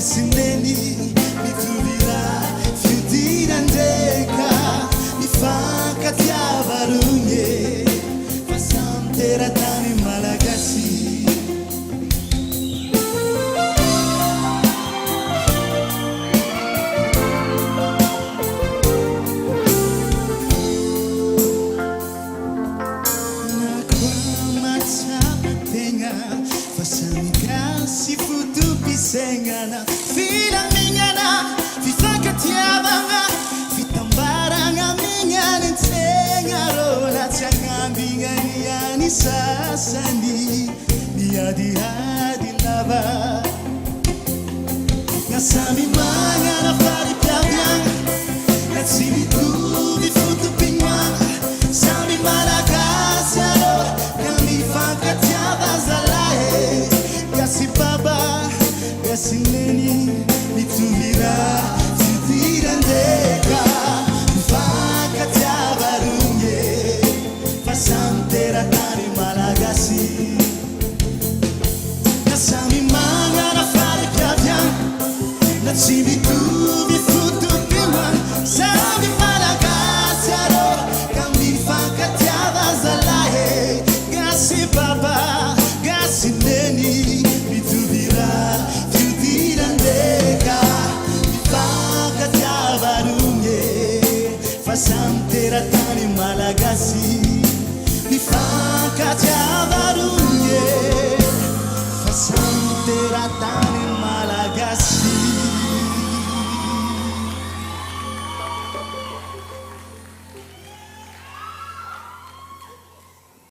Sineni mituvira fiutirandeka mifakatia barunye fasantera tani malagasi si futu pisengana filang minyana fifakatiabanga fitambaranga minyana tsengaro tsangambingani yani sasandi diadi hadi lava nasami mangana fari piabiang natsimi tu di futu pinyana sami malagasialo kami fakatiaba zalae Gasi baba, gasi neni, mituvira, fiutirandeka, mfakatia barunye, fasantera tani malagasi. Nasami mangana fare piapian, natsimi